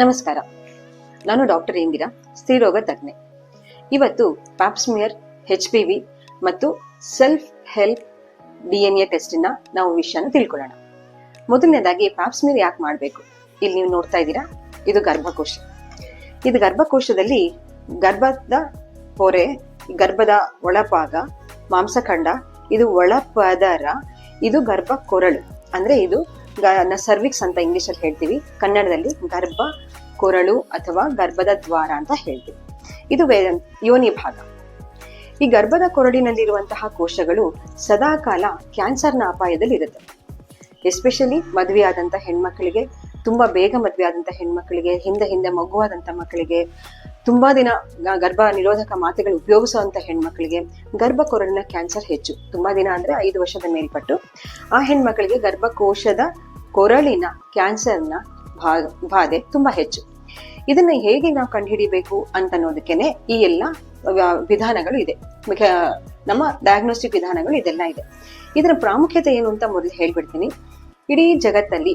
ನಮಸ್ಕಾರ. ನಾನು ಡಾಕ್ಟರ್ ಇಂದಿರಾ, ಸ್ತ್ರೀರೋಗ ತಜ್ಞೆ. ಇವತ್ತು ಪ್ಯಾಪ್ಸ್ಮಿಯರ್, HPV ಮತ್ತು ಸೆಲ್ಫ್ ಹೆಲ್ಪ್ DNA ಟೆಸ್ಟಿನ ನಾವು ವಿಷಯನ ತಿಳ್ಕೊಳ್ಳೋಣ. ಮೊದಲನೇದಾಗಿ ಪ್ಯಾಪ್ಸ್ಮಿಯರ್ ಯಾಕೆ ಮಾಡಬೇಕು? ಇಲ್ಲಿ ನೀವು ನೋಡ್ತಾ ಇದ್ದೀರಾ, ಇದು ಗರ್ಭಕೋಶ. ಇದು ಗರ್ಭಕೋಶದಲ್ಲಿ ಗರ್ಭದ ಪೊರೆ, ಗರ್ಭದ ಒಳಭಾಗ, ಮಾಂಸಖಂಡ, ಇದು ಒಳಪದರ, ಇದು ಗರ್ಭ ಕೊರಳು. ಅಂದ್ರೆ ಇದು ಸರ್ವಿಕ್ಸ್ ಅಂತ ಇಂಗ್ಲಿಷ್ ಅಲ್ಲಿ ಹೇಳ್ತೀವಿ, ಕನ್ನಡದಲ್ಲಿ ಗರ್ಭ ಕೊರಳು ಅಥವಾ ಗರ್ಭದ ದ್ವಾರ ಅಂತ ಹೇಳ್ತೀವಿ. ಇದು ಯೋನಿ ಭಾಗ. ಈ ಗರ್ಭದ ಕೊರಳಿನಲ್ಲಿರುವಂತಹ ಕೋಶಗಳು ಸದಾಕಾಲ ಕ್ಯಾನ್ಸರ್ನ ಅಪಾಯದಲ್ಲಿ ಇರುತ್ತೆ. ಎಸ್ಪೆಷಲಿ ಮದುವೆ ಆದಂತ ಹೆಣ್ಮಕ್ಳಿಗೆ, ತುಂಬಾ ಬೇಗ ಮದುವೆ ಆದಂತ ಹೆಣ್ಮಕ್ಳಿಗೆ, ಹಿಂದೆ ಮಗುವಾದಂತ ಮಕ್ಕಳಿಗೆ, ತುಂಬಾ ದಿನ ಗರ್ಭ ನಿರೋಧಕ ಮಾತ್ರೆಗಳು ಉಪಯೋಗಿಸುವಂತ ಹೆಣ್ಮಕ್ಳಿಗೆ ಗರ್ಭ ಕೊರಳಿನ ಕ್ಯಾನ್ಸರ್ ಹೆಚ್ಚು. ತುಂಬಾ ದಿನ ಅಂದ್ರೆ 5 ವರ್ಷದ ಮೇಲ್ಪಟ್ಟು ಆ ಹೆಣ್ಮಕ್ಳಿಗೆ ಗರ್ಭಕೋಶದ ಕೊರಳಿನ ಕ್ಯಾನ್ಸರ್ನ ಬಾಧೆ ತುಂಬಾ ಹೆಚ್ಚು. ಇದನ್ನ ಹೇಗೆ ನಾವು ಕಂಡುಹಿಡಿಬೇಕು ಅಂತ ಅನ್ನೋದಕ್ಕೇನೆ ಈ ಎಲ್ಲ ವಿಧಾನಗಳು ಇದೆ. ನಮ್ಮ ಡಯಾಗ್ನೋಸ್ಟಿಕ್ ವಿಧಾನಗಳು ಇದೆಲ್ಲ ಇದೆ. ಇದರ ಪ್ರಾಮುಖ್ಯತೆ ಏನು ಅಂತ ಮೊದಲು ಹೇಳ್ಬಿಡ್ತೀನಿ. ಇಡೀ ಜಗತ್ತಲ್ಲಿ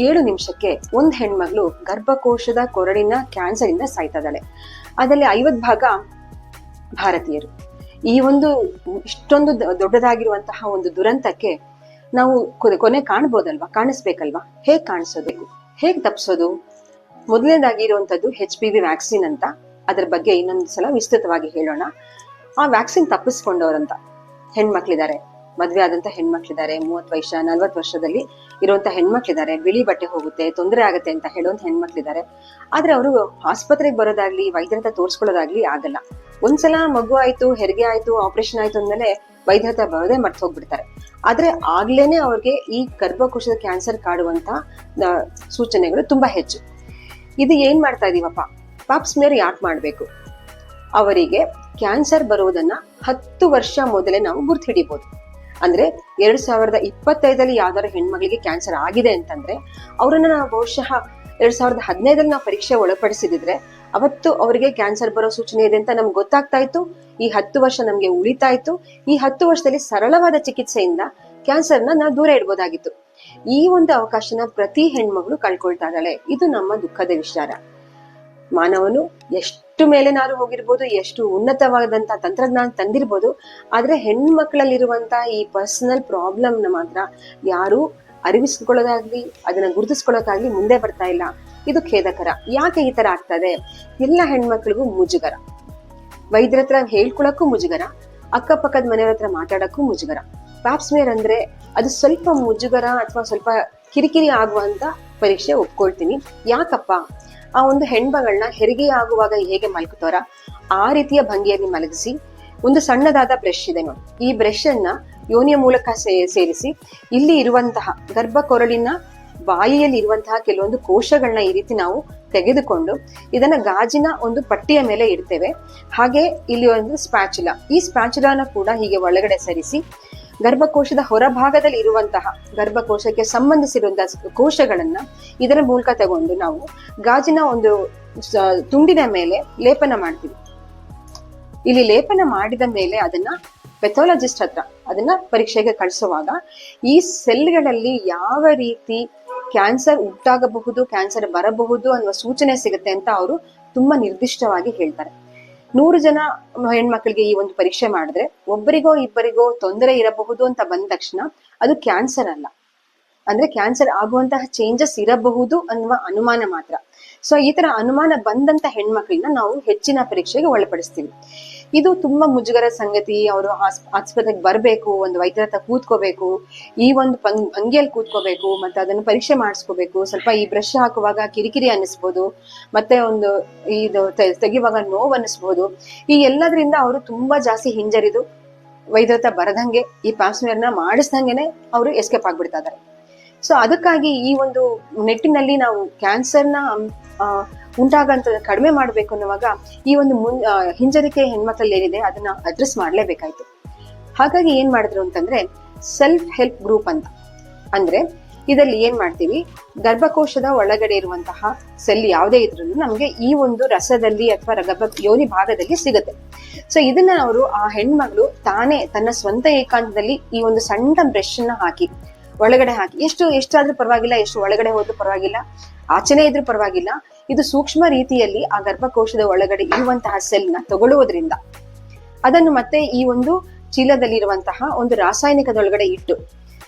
7 ನಿಮಿಷಕ್ಕೆ ಒಂದು ಹೆಣ್ಮಗಳು ಗರ್ಭಕೋಶದ ಕೊರಳಿನ ಕ್ಯಾನ್ಸರ್ ಇಂದ ಸಾಯ್ತಾ ಇದ್ದಾಳೆ. ಅದರಲ್ಲಿ 50 ಭಾಗ ಭಾರತೀಯರು. ಈ ಒಂದು ಇಷ್ಟೊಂದು ದೊಡ್ಡದಾಗಿರುವಂತಹ ಒಂದು ದುರಂತಕ್ಕೆ ನಾವು ಕೊನೆ ಕಾಣ್ಬೋದಲ್ವಾ? ಕಾಣಿಸ್ಬೇಕಲ್ವಾ? ಹೇಗ್ ಕಾಣಿಸೋದು, ಹೇಗ್ ತಪ್ಪಿಸೋದು? ಮೊದಲನೇದಾಗಿ ಇರುವಂತದ್ದು HPV ವ್ಯಾಕ್ಸಿನ್ ಅಂತ. ಅದ್ರ ಬಗ್ಗೆ ಇನ್ನೊಂದು ಸಲ ವಿಸ್ತೃತವಾಗಿ ಹೇಳೋಣ. ಆ ವ್ಯಾಕ್ಸಿನ್ ತಪ್ಪಿಸ್ಕೊಂಡವ್ರಂತ ಹೆಣ್ಮಕ್ಳಿದ್ದಾರೆ, ಮದ್ವೆ ಆದಂತ ಹೆಣ್ಮಕ್ಳಿದ್ದಾರೆ, 30 ವರ್ಷ 40 ವರ್ಷದಲ್ಲಿ ಇರುವಂತ ಹೆಣ್ಮಕ್ಳಿದ್ದಾರೆ. ಬಿಳಿ ಬಟ್ಟೆ ಹೋಗುತ್ತೆ, ತೊಂದರೆ ಆಗುತ್ತೆ ಅಂತ ಹೇಳುವಂತ ಹೆಣ್ಮಕ್ಳಿದ್ದಾರೆ. ಆದ್ರೆ ಅವರು ಆಸ್ಪತ್ರೆಗೆ ಬರೋದಾಗ್ಲಿ, ವೈದ್ಯರ ಹತ್ರ ತೋರಿಸ್ಕೊಳ್ಳೋದಾಗ್ಲಿ ಆಗಲ್ಲ. ಒಂದ್ಸಲ ಮಗು ಆಯ್ತು, ಹೆರಿಗೆ ಆಯ್ತು, ಆಪರೇಷನ್ ಆಯ್ತು ಅಂದ್ಮೇಲೆ ವೈದ್ಯರ ಹತ್ರ ಬರೋದೇ ಮರ್ತು ಹೋಗ್ಬಿಡ್ತಾರೆ. ಆದ್ರೆ ಆಗ್ಲೇನೆ ಅವ್ರಿಗೆ ಈ ಗರ್ಭಕೋಶದ ಕ್ಯಾನ್ಸರ್ ಕಾಡುವಂತ ಸೂಚನೆಗಳು ತುಂಬಾ ಹೆಚ್ಚು. ಇದು ಏನ್ ಮಾಡ್ತಾ ಇದೀವಪ್ಪ, ಪ್ಯಾಪ್ಸ್ಮಿಯರ್ ಯಾಕೆ ಮಾಡ್ಬೇಕು? ಅವರಿಗೆ ಕ್ಯಾನ್ಸರ್ ಬರುವುದನ್ನ 10 ವರ್ಷ ಮೊದಲೇ ನಾವು ಗುರ್ತು ಹಿಡಿಬಹುದು. ಅಂದ್ರೆ 2025 ಯಾವ್ದಾದ್ರು ಹೆಣ್ಮಗಳಿಗೆ ಕ್ಯಾನ್ಸರ್ ಆಗಿದೆ ಅಂತಂದ್ರೆ ಅವ್ರನ್ನ ನಾವು ಬಹುಶಃ 2015 ನಾವು ಪರೀಕ್ಷೆ ಒಳಪಡಿಸಿದ್ರೆ ಅವತ್ತು ಅವರಿಗೆ ಕ್ಯಾನ್ಸರ್ ಬರೋ ಸೂಚನೆ ಇದೆ ಅಂತ ನಮ್ಗೆ ಗೊತ್ತಾಗ್ತಾ ಇತ್ತು. ಈ 10 ವರ್ಷ ನಮ್ಗೆ ಉಳಿತಾ ಇತ್ತು. ಈ 10 ವರ್ಷದಲ್ಲಿ ಸರಳವಾದ ಚಿಕಿತ್ಸೆಯಿಂದ ಕ್ಯಾನ್ಸರ್ನ ನಾವು ದೂರ ಇಡ್ಬೋದಾಗಿತ್ತು. ಈ ಒಂದು ಅವಕಾಶನ ಪ್ರತಿ ಹೆಣ್ಮಗಳು ಕಳ್ಕೊಳ್ತಾ ಇದ್ದಾಳೆ. ಇದು ನಮ್ಮ ದುಃಖದ ವಿಚಾರ. ಮಾನವನು ಎಷ್ಟು ಮೇಲೆನಾರು ಹೋಗಿರ್ಬೋದು, ಎಷ್ಟು ಉನ್ನತವಾದಂತಹ ತಂತ್ರಜ್ಞಾನ ತಂದಿರ್ಬೋದು, ಆದ್ರೆ ಹೆಣ್ಮಕ್ಳಲ್ಲಿರುವಂತ ಈ ಪರ್ಸನಲ್ ಪ್ರಾಬ್ಲಮ್ನ ಮಾತ್ರ ಯಾರು ಅರಿವಿಸ್ಕೊಳ್ಳೋದಾಗ್ಲಿ, ಅದನ್ನ ಗುರುತಿಸ್ಕೊಳ್ಳೋದಾಗ್ಲಿ ಮುಂದೆ ಬರ್ತಾ ಇಲ್ಲ. ಇದು ಖೇದಕರ. ಯಾಕೆ ಈ ತರ ಆಗ್ತದೆ? ಎಲ್ಲ ಹೆಣ್ಮಕ್ಳಿಗೂ ಮುಜುಗರ, ವೈದ್ಯರ ಹತ್ರ ಹೇಳ್ಕೊಳಕ್ಕೂ ಮುಜುಗರ, ಅಕ್ಕಪಕ್ಕದ ಮನೆಯವ್ರ ಹತ್ರ ಮಾತಾಡಕ್ಕೂ ಮುಜುಗರ. ಪ್ಯಾಪ್ಸ್ಮಿಯರ್ ಅಂದ್ರೆ ಅದು ಸ್ವಲ್ಪ ಮುಜುಗರ ಅಥವಾ ಸ್ವಲ್ಪ ಕಿರಿಕಿರಿ ಆಗುವಂತ ಪರೀಕ್ಷೆ ಒಪ್ಕೊಳ್ತೀನಿ. ಯಾಕಪ್ಪ? ಆ ಒಂದು ಹೆಣ್ಮಗಳನ್ನ ಹೆರಿಗೆ ಆಗುವಾಗ ಹೇಗೆ ಮಲಗುತ್ತಾರ ಆ ರೀತಿಯ ಭಂಗಿಯಲ್ಲಿ ಮಲಗಿಸಿ, ಒಂದು ಸಣ್ಣದಾದ ಬ್ರಷ್ ಇದೆ ನೋಡಿ, ಈ ಬ್ರಷ್ ಅನ್ನ ಯೋನಿಯ ಮೂಲಕ ಸೇರಿಸಿ ಇಲ್ಲಿ ಇರುವಂತಹ ಗರ್ಭ ಕೊರಳಿನ ಬಾಯಿಯಲ್ಲಿ ಇರುವಂತಹ ಕೆಲವೊಂದು ಕೋಶಗಳನ್ನ ಈ ರೀತಿ ನಾವು ತೆಗೆದುಕೊಂಡು ಇದನ್ನ ಗಾಜಿನ ಒಂದು ಪಟ್ಟಿಯ ಮೇಲೆ ಇಡ್ತೇವೆ. ಹಾಗೆ ಇಲ್ಲಿ ಒಂದು ಸ್ಪ್ಯಾಚುಲಾ, ಈ ಸ್ಪ್ಯಾಚುಲಾನ ಕೂಡ ಹೀಗೆ ಒಳಗಡೆ ಸರಿಸಿ ಗರ್ಭಕೋಶದ ಹೊರಭಾಗದಲ್ಲಿ ಇರುವಂತಹ ಗರ್ಭಕೋಶಕ್ಕೆ ಸಂಬಂಧಿಸಿರುವಂತಹ ಕೋಶಗಳನ್ನ ಇದರ ಮೂಲಕ ತಗೊಂಡು ನಾವು ಗಾಜಿನ ಒಂದು ತುಂಡಿನ ಮೇಲೆ ಲೇಪನ ಮಾಡ್ತೀವಿ. ಇಲ್ಲಿ ಲೇಪನ ಮಾಡಿದ ಮೇಲೆ ಅದನ್ನ ಪೆಥಾಲಜಿಸ್ಟ್ ಹತ್ರ ಅದನ್ನ ಪರೀಕ್ಷೆಗೆ ಕಳಿಸುವಾಗ ಈ ಸೆಲ್ಗಳಲ್ಲಿ ಯಾವ ರೀತಿ ಕ್ಯಾನ್ಸರ್ ಉಂಟಾಗಬಹುದು, ಕ್ಯಾನ್ಸರ್ ಬರಬಹುದು ಅನ್ನುವ ಸೂಚನೆ ಸಿಗುತ್ತೆ ಅಂತ ಅವರು ತುಂಬಾ ನಿರ್ದಿಷ್ಟವಾಗಿ ಹೇಳ್ತಾರೆ. 100 ಜನ ಹೆಣ್ಮಕ್ಳಿಗೆ ಈ ಒಂದು ಪರೀಕ್ಷೆ ಮಾಡಿದ್ರೆ ಒಬ್ಬರಿಗೋ ಇಬ್ಬರಿಗೋ ತೊಂದರೆ ಇರಬಹುದು ಅಂತ ಬಂದ ತಕ್ಷಣ ಅದು ಕ್ಯಾನ್ಸರ್ ಅಲ್ಲ. ಅಂದ್ರೆ ಕ್ಯಾನ್ಸರ್ ಆಗುವಂತಹ ಚೇಂಜಸ್ ಇರಬಹುದು ಅನ್ನುವ ಅನುಮಾನ ಮಾತ್ರ. ಸೊ ಈ ತರ ಅನುಮಾನ ಬಂದಂತ ಹೆಣ್ಮಕ್ಳನ್ನ ನಾವು ಹೆಚ್ಚಿನ ಪರೀಕ್ಷೆಗೆ ಒಳಪಡಿಸ್ತೀವಿ. ಇದು ತುಂಬಾ ಮುಜುಗರ ಸಂಗತಿ. ಅವರು ಆಸ್ಪತ್ರೆಗೆ ಬರ್ಬೇಕು, ಒಂದು ವೈದ್ಯರ ಹತ್ರ ಕೂತ್ಕೋಬೇಕು, ಈ ಒಂದು ಭಂಗಿಯಲ್ಲಿ ಕೂತ್ಕೋಬೇಕು, ಮತ್ತೆ ಅದನ್ನು ಪರೀಕ್ಷೆ ಮಾಡಿಸ್ಕೋಬೇಕು. ಸ್ವಲ್ಪ ಈ ಬ್ರಷ್ ಹಾಕುವಾಗ ಕಿರಿಕಿರಿ ಅನ್ನಿಸ್ಬೋದು, ಮತ್ತೆ ಒಂದು ಇದು ತೆಗಿವಾಗ ನೋವು ಅನ್ನಿಸ್ಬೋದು. ಈ ಎಲ್ಲದರಿಂದ ಅವರು ತುಂಬಾ ಜಾಸ್ತಿ ಹಿಂಜರಿದು ವೈದ್ಯರ ಹತ್ರ ಬರದಂಗೆ, ಈ ಪ್ಯಾಪ್ಸ್ಮಿಯರ್ನ ಮಾಡಿಸ್ದಂಗೆನೆ ಅವರು ಎಸ್ಕೇಪ್ ಆಗ್ಬಿಡ್ತಾ ಇದಾರೆ. ಸೊ ಅದಕ್ಕಾಗಿ ಈ ಒಂದು ನಿಟ್ಟಿನಲ್ಲಿ ನಾವು ಕ್ಯಾನ್ಸರ್ನ ಉಂಟಾಗಂತ ಕಡಿಮೆ ಮಾಡ್ಬೇಕು ಅನ್ನುವಾಗ ಈ ಒಂದು ಹಿಂಜರಿಕೆ ಹೆಣ್ಮಕ್ಳಲ್ಲಿ ಏನಿದೆ ಅದನ್ನ ಅಡ್ರೆಸ್ ಮಾಡ್ಲೇಬೇಕಾಯ್ತು. ಹಾಗಾಗಿ ಏನ್ ಮಾಡಿದ್ರು ಅಂತಂದ್ರೆ ಸೆಲ್ಫ್ ಹೆಲ್ಪ್ ಗ್ರೂಪ್ ಅಂತ. ಅಂದ್ರೆ ಇದರಲ್ಲಿ ಏನ್ ಮಾಡ್ತೀವಿ, ಗರ್ಭಕೋಶದ ಒಳಗಡೆ ಇರುವಂತಹ ಸೆಲ್ ಯಾವುದೇ ಇದ್ರೂ ನಮ್ಗೆ ಈ ಒಂದು ರಸದಲ್ಲಿ ಅಥವಾ ಯೋನಿ ಭಾಗದಲ್ಲಿ ಸಿಗುತ್ತೆ. ಸೊ ಇದನ್ನ ಅವರು ಆ ಹೆಣ್ಮಗಳು ತಾನೇ ತನ್ನ ಸ್ವಂತ ಏಕಾಂತದಲ್ಲಿ ಈ ಒಂದು ಸಣ್ಣ ಬ್ರಷ್ ನ ಹಾಕಿ ಒಳಗಡೆ ಹಾಕಿ ಎಷ್ಟಾದ್ರೂ ಪರವಾಗಿಲ್ಲ, ಎಷ್ಟು ಒಳಗಡೆ ಹೋದ್ರೂ ಪರವಾಗಿಲ್ಲ, ಆಚೆನೆ ಇದ್ರೂ ಪರವಾಗಿಲ್ಲ, ಇದು ಸೂಕ್ಷ್ಮ ರೀತಿಯಲ್ಲಿ ಆ ಗರ್ಭಕೋಶದ ಒಳಗಡೆ ಇರುವಂತಹ ಸೆಲ್ ನ ತಗೊಳ್ಳುವುದರಿಂದ ಅದನ್ನು ಮತ್ತೆ ಈ ಒಂದು ಚೀಲದಲ್ಲಿರುವಂತಹ ಒಂದು ರಾಸಾಯನಿಕದೊಳಗಡೆ ಇಟ್ಟು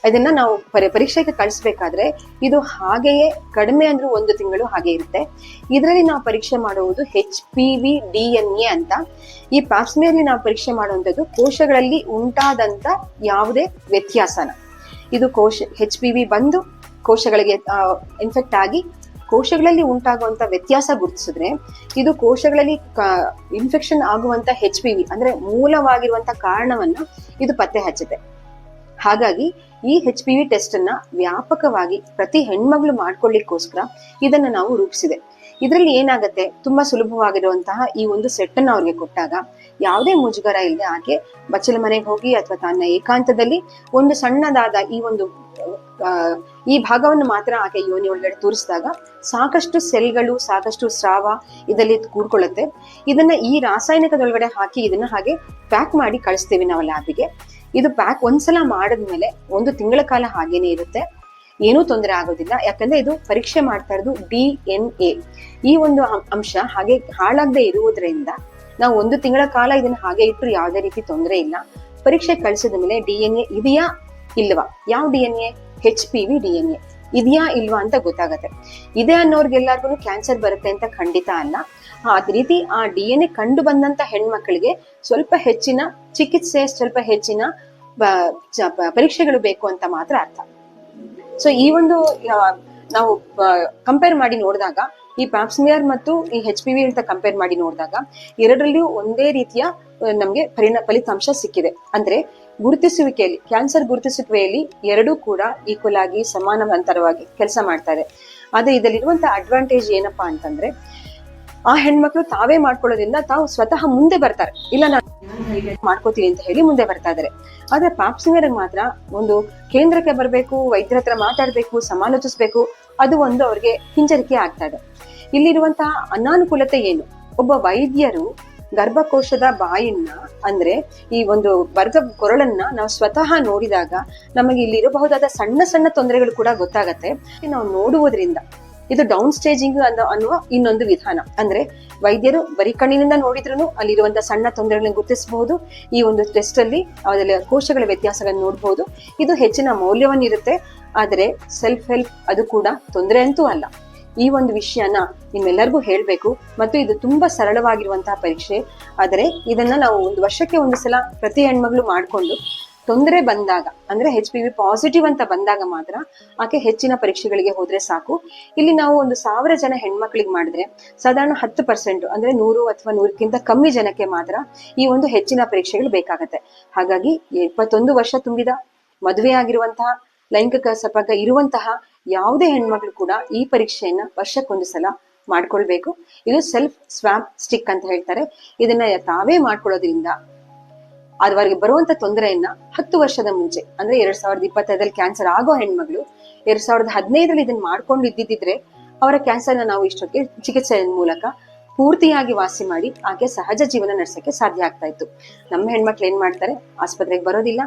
ಅದನ್ನ ನಾವು ಪರೀಕ್ಷೆಗೆ ಕಳಿಸ್ಬೇಕಾದ್ರೆ ಇದು ಹಾಗೆಯೇ ಕಡಿಮೆ ಅಂದ್ರೂ 1 ತಿಂಗಳು ಹಾಗೆ ಇರುತ್ತೆ. ಇದರಲ್ಲಿ ನಾವು ಪರೀಕ್ಷೆ ಮಾಡುವುದು HPV DNA ಅಂತ. ಈ ಪ್ಯಾಪ್ಸ್ಮಿಯರ್ಲಿ ನಾವು ಪರೀಕ್ಷೆ ಮಾಡುವಂಥದ್ದು ಕೋಶಗಳಲ್ಲಿ ಉಂಟಾದಂತ ಯಾವುದೇ ವ್ಯತ್ಯಾಸನ, ಇದು HPV ಬಂದು ಕೋಶಗಳಿಗೆ ಇನ್ಫೆಕ್ಟ್ ಆಗಿ ಕೋಶಗಳಲ್ಲಿ ಉಂಟಾಗುವಂತ ವ್ಯತ್ಯಾಸ ಗುರುತಿಸಿದ್ರೆ ಇದು ಕೋಶಗಳಲ್ಲಿ ಇನ್ಫೆಕ್ಷನ್ ಆಗುವಂತ HPV ಅಂದ್ರೆ ಮೂಲವಾಗಿರುವಂತ ಕಾರಣವನ್ನ ಇದು ಪತ್ತೆ ಹಚ್ಚುತ್ತೆ. ಹಾಗಾಗಿ ಈ HPV ಟೆಸ್ಟ್ ಅನ್ನ ವ್ಯಾಪಕವಾಗಿ ಪ್ರತಿ ಹೆಣ್ಮಗಳು ಮಾಡ್ಕೊಳ್ಳಿಕ್ಕೋಸ್ಕರ ಇದನ್ನ ನಾವು ರೂಪಿಸಿದೆ. ಇದರಲ್ಲಿ ಏನಾಗತ್ತೆ, ತುಂಬಾ ಸುಲಭವಾಗಿರುವಂತಹ ಈ ಒಂದು ಸೆಟ್ ಅನ್ನ ಅವ್ರಿಗೆ ಕೊಟ್ಟಾಗ ಯಾವುದೇ ಮುಜುಗರ ಇಲ್ಲದೆ ಆಕೆ ಬಚ್ಚಲ ಮನೆಗೆ ಹೋಗಿ ಅಥವಾ ತನ್ನ ಏಕಾಂತದಲ್ಲಿ ಒಂದು ಸಣ್ಣದಾದ ಈ ಭಾಗವನ್ನು ಮಾತ್ರ ಆಕೆ ಯೋನಿ ಒಳಗಡೆ ತೋರಿಸಿದಾಗ ಸಾಕಷ್ಟು ಸೆಲ್ಗಳು, ಸಾಕಷ್ಟು ಸ್ರಾವ ಇದರಲ್ಲಿ ಕೂಡ್ಕೊಳ್ಳುತ್ತೆ. ಇದನ್ನ ಈ ರಾಸಾಯನಿಕದೊಳಗಡೆ ಹಾಕಿ ಇದನ್ನ ಹಾಗೆ ಪ್ಯಾಕ್ ಮಾಡಿ ಕಳಿಸ್ತೀವಿ ನಾವು ಲ್ಯಾಬಿಗೆ. ಇದು ಪ್ಯಾಕ್ ಒಂದ್ಸಲ ಮಾಡಿದ್ಮೇಲೆ 1 ತಿಂಗಳ ಕಾಲ ಹಾಗೇನೆ ಇರುತ್ತೆ, ಏನೂ ತೊಂದರೆ ಆಗೋದಿಲ್ಲ. ಯಾಕಂದ್ರೆ ಇದು ಪರೀಕ್ಷೆ ಮಾಡ್ತಾ ಇರೋದು DNA, ಈ ಒಂದು ಅಂಶ ಹಾಗೆ ಹಾಳಾಗದೆ ಇರುವುದರಿಂದ ನಾವು 1 ತಿಂಗಳ ಕಾಲ ಇದನ್ನ ಹಾಗೆ ಇಟ್ಟರು ಯಾವುದೇ ರೀತಿ ತೊಂದರೆ ಇಲ್ಲ. ಪರೀಕ್ಷೆ ಕಳಿಸಿದ ಮೇಲೆ DNA ಇದೆಯಾ ಇಲ್ವಾ, ಯಾವ DNA, HPV DNA ಇದೆಯಾ ಇಲ್ವಾ ಅಂತ ಗೊತ್ತಾಗತ್ತೆ. ಇದೆ ಅನ್ನೋರ್ಗೆಲ್ಲರಿಗೂ ಕ್ಯಾನ್ಸರ್ ಬರುತ್ತೆ ಅಂತ ಖಂಡಿತ ಅಲ್ಲ. ಅದೇ ರೀತಿ ಆ DNA ಕಂಡು ಬಂದಂತ ಹೆಣ್ಮಕ್ಳಿಗೆ ಸ್ವಲ್ಪ ಹೆಚ್ಚಿನ ಚಿಕಿತ್ಸೆ, ಸ್ವಲ್ಪ ಹೆಚ್ಚಿನ ಪರೀಕ್ಷೆಗಳು ಬೇಕು ಅಂತ ಮಾತ್ರ ಅರ್ಥ. ಸೊ ಈ ಒಂದು ನಾವು ಕಂಪೇರ್ ಮಾಡಿ ನೋಡಿದಾಗ ಈ ಪ್ಯಾಪ್ಸ್ಮಿಯರ್ ಮತ್ತು ಈ HPV ಅಂತ ಕಂಪೇರ್ ಮಾಡಿ ನೋಡಿದಾಗ ಎರಡರಲ್ಲಿಯೂ ಒಂದೇ ರೀತಿಯ ನಮ್ಗೆ ಫಲಿತಾಂಶ ಸಿಕ್ಕಿದೆ. ಅಂದ್ರೆ ಗುರುತಿಸುವಿಕೆಯಲ್ಲಿ, ಕ್ಯಾನ್ಸರ್ ಗುರುತಿಸುವಿಕೆಯಲ್ಲಿ ಎರಡೂ ಕೂಡ ಈಕ್ವಲ್ ಆಗಿ ಸಮಾನಾಂತರವಾಗಿ ಕೆಲಸ ಮಾಡ್ತಾರೆ. ಆದ್ರೆ ಇದರಲ್ಲಿರುವಂತ ಅಡ್ವಾಂಟೇಜ್ ಏನಪ್ಪಾ ಅಂತಂದ್ರೆ ಆ ಹೆಣ್ಮಕ್ಳು ತಾವೇ ಮಾಡ್ಕೊಳ್ಳೋದ್ರಿಂದ ತಾವು ಸ್ವತಃ ಮುಂದೆ ಬರ್ತಾರೆ, ಇಲ್ಲ ನಾನು ಮಾಡ್ಕೋತೀನಿ ಅಂತ ಹೇಳಿ ಮುಂದೆ ಬರ್ತಾ ಇದಾರೆ. ಆದ್ರೆ ಪ್ಯಾಪ್ಸ್ಮಿಯರ್ ಮಾತ್ರ ಒಂದು ಕೇಂದ್ರಕ್ಕೆ ಬರ್ಬೇಕು, ವೈದ್ಯರ ಹತ್ರ ಮಾತಾಡ್ಬೇಕು, ಸಮಾಲೋಚಿಸ್ಬೇಕು, ಅದು ಒಂದು ಅವ್ರಿಗೆ ಹಿಂಜರಿಕೆ ಆಗ್ತಾ ಇದೆ. ಇಲ್ಲಿರುವಂತಹ ಅನಾನುಕೂಲತೆ ಏನು, ಒಬ್ಬ ವೈದ್ಯರು ಗರ್ಭಕೋಶದ ಬಾಯಿನ್ನ ಅಂದ್ರೆ ಈ ಒಂದು ಕೊರಳನ್ನ ನಾವು ಸ್ವತಃ ನೋಡಿದಾಗ ನಮಗೆ ಇಲ್ಲಿರಬಹುದಾದ ಸಣ್ಣ ಸಣ್ಣ ತೊಂದರೆಗಳು ಕೂಡ ಗೊತ್ತಾಗತ್ತೆ. ನಾವು ನೋಡುವುದರಿಂದ ಇದು ಡೌನ್ ಸ್ಟೇಜಿಂಗ್ ಅನ್ನುವ ಇನ್ನೊಂದು ವಿಧಾನ. ಅಂದ್ರೆ ವೈದ್ಯರು ಬರೀ ಕಣ್ಣಿನಿಂದ ನೋಡಿದ್ರು ಅಲ್ಲಿರುವಂತಹ ಸಣ್ಣ ತೊಂದರೆಗಳನ್ನು ಗುರುತಿಸಬಹುದು. ಈ ಒಂದು ಟೆಸ್ಟ್ ಅಲ್ಲಿ ಅದರಲ್ಲಿ ಕೋಶಗಳ ವ್ಯತ್ಯಾಸಗಳನ್ನು ನೋಡಬಹುದು. ಇದು ಹೆಚ್ಚಿನ ಮೌಲ್ಯವನ್ನಿರುತ್ತೆ. ಆದರೆ ಸೆಲ್ಫ್ ಹೆಲ್ಪ್ ಅದು ಕೂಡ ತೊಂದರೆ ಅಂತೂ ಅಲ್ಲ. ಈ ಒಂದು ವಿಷಯನ ನಿಮ್ಮೆಲ್ಲರಿಗೂ ಹೇಳ್ಬೇಕು. ಮತ್ತು ಇದು ತುಂಬಾ ಸರಳವಾಗಿರುವಂತಹ ಪರೀಕ್ಷೆ. ಆದರೆ ಇದನ್ನ ನಾವು 1 ವರ್ಷಕ್ಕೆ 1 ಸಲ ಪ್ರತಿ ಹೆಣ್ಮಗಳು ಮಾಡ್ಕೊಂಡು ತೊಂದರೆ ಬಂದಾಗ ಅಂದ್ರೆ HPV ಪಾಸಿಟಿವ್ ಅಂತ ಬಂದಾಗ ಮಾತ್ರ ಆಕೆ ಹೆಚ್ಚಿನ ಪರೀಕ್ಷೆಗಳಿಗೆ ಹೋದ್ರೆ ಸಾಕು. ಇಲ್ಲಿ ನಾವು 1000 ಜನ ಹೆಣ್ಮಕ್ಳಿಗೆ ಮಾಡಿದ್ರೆ ಸಾಧಾರಣ 10% ಅಂದ್ರೆ 100 ಅಥವಾ 100ಕ್ಕಿಂತ ಕಮ್ಮಿ ಜನಕ್ಕೆ ಮಾತ್ರ ಈ ಒಂದು ಹೆಚ್ಚಿನ ಪರೀಕ್ಷೆಗಳು ಬೇಕಾಗತ್ತೆ. ಹಾಗಾಗಿ 21 ವರ್ಷ ತುಂಬಿದ ಮದುವೆ ಆಗಿರುವಂತಹ ಲೈಂಗಿಕ ಸಂಪರ್ಕ ಇರುವಂತಹ ಯಾವುದೇ ಹೆಣ್ಮಕ್ಳು ಕೂಡ ಈ ಪರೀಕ್ಷೆಯನ್ನ ವರ್ಷಕ್ಕೊಂದು ಸಲ ಮಾಡ್ಕೊಳ್ಬೇಕು. ಇದು ಸೆಲ್ಫ್ ಸ್ವಾಬ್ ಸ್ಟಿಕ್ ಅಂತ ಹೇಳ್ತಾರೆ. ಇದನ್ನ ತಾವೇ ಮಾಡ್ಕೊಳ್ಳೋದ್ರಿಂದ ಅವರಿಗೆ ಬರುವಂತ ತೊಂದರೆಯನ್ನ 10 ವರ್ಷದ ಮುಂಚೆ ಅಂದ್ರೆ 2025 ಕ್ಯಾನ್ಸರ್ ಆಗೋ ಹೆಣ್ಮಗಳು 2015 ಇದನ್ನ ಮಾಡ್ಕೊಂಡು ಇದ್ದಿದ್ರೆ ಅವರ ಕ್ಯಾನ್ಸರ್ನ ನಾವು ಇಷ್ಟೊತ್ತಿಗೆ ಚಿಕಿತ್ಸೆ ಮೂಲಕ ಪೂರ್ತಿಯಾಗಿ ವಾಸಿ ಮಾಡಿ ಆಕೆ ಸಹಜ ಜೀವನ ನಡೆಸಕ್ಕೆ ಸಾಧ್ಯ ಆಗ್ತಾ ಇತ್ತು. ನಮ್ಮ ಹೆಣ್ಮಕ್ಳು ಏನ್ ಮಾಡ್ತಾರೆ, ಆಸ್ಪತ್ರೆಗೆ ಬರೋದಿಲ್ಲ,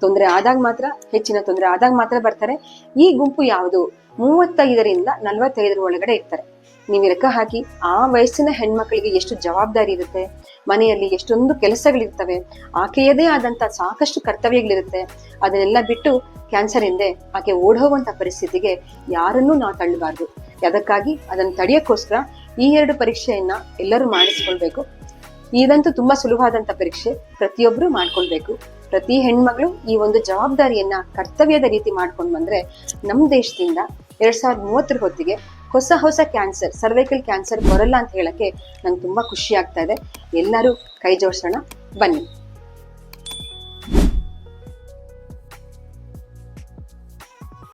ತೊಂದರೆ ಆದಾಗ ಮಾತ್ರ, ಹೆಚ್ಚಿನ ತೊಂದರೆ ಆದಾಗ ಮಾತ್ರ ಬರ್ತಾರೆ. ಈ ಗುಂಪು ಯಾವುದು 35ರಿಂದ 45 ಒಳಗಡೆ ಇರ್ತಾರೆ. ನೀವು ಲೆಕ್ಕ ಹಾಕಿ ಆ ವಯಸ್ಸಿನ ಹೆಣ್ಮಕ್ಳಿಗೆ ಎಷ್ಟು ಜವಾಬ್ದಾರಿ ಇರುತ್ತೆ, ಮನೆಯಲ್ಲಿ ಎಷ್ಟೊಂದು ಕೆಲಸಗಳಿರ್ತವೆ, ಆಕೆಯದೇ ಆದಂತ ಸಾಕಷ್ಟು ಕರ್ತವ್ಯಗಳಿರುತ್ತೆ. ಅದನ್ನೆಲ್ಲ ಬಿಟ್ಟು ಕ್ಯಾನ್ಸರ್ ಹಿಂದೆ ಆಕೆ ಓಡೋಗುವಂತ ಪರಿಸ್ಥಿತಿಗೆ ಯಾರನ್ನೂ ನಾವು ತಳ್ಳಬಾರ್ದು. ಅದಕ್ಕಾಗಿ ಅದನ್ನು ತಡೆಯಕ್ಕೋಸ್ಕರ ಈ 2 ಪರೀಕ್ಷೆಯನ್ನ ಎಲ್ಲರೂ ಮಾಡಿಸ್ಕೊಳ್ಬೇಕು. ಇದಂತೂ ತುಂಬಾ ಸುಲಭವಾದಂತ ಪರೀಕ್ಷೆ, ಪ್ರತಿಯೊಬ್ರು ಮಾಡ್ಕೊಳ್ಬೇಕು. ಪ್ರತಿ ಹೆಣ್ಮಗಳು ಈ ಒಂದು ಜವಾಬ್ದಾರಿಯನ್ನ ಕರ್ತವ್ಯದ ರೀತಿ ಮಾಡ್ಕೊಂಡು ಬಂದ್ರೆ ನಮ್ಮ ದೇಶದಿಂದ 2030 ಹೊತ್ತಿಗೆ ಹೊಸ ಕ್ಯಾನ್ಸರ್, ಸರ್ವೈಕಲ್ ಕ್ಯಾನ್ಸರ್ ಬರಲ್ಲ ಅಂತ ಹೇಳಕ್ಕೆ ನಂಗೆ ತುಂಬಾ ಖುಷಿ ಆಗ್ತಾ ಇದೆ. ಎಲ್ಲರೂ ಕೈ ಜೋಡಿಸೋಣ, ಬನ್ನಿ.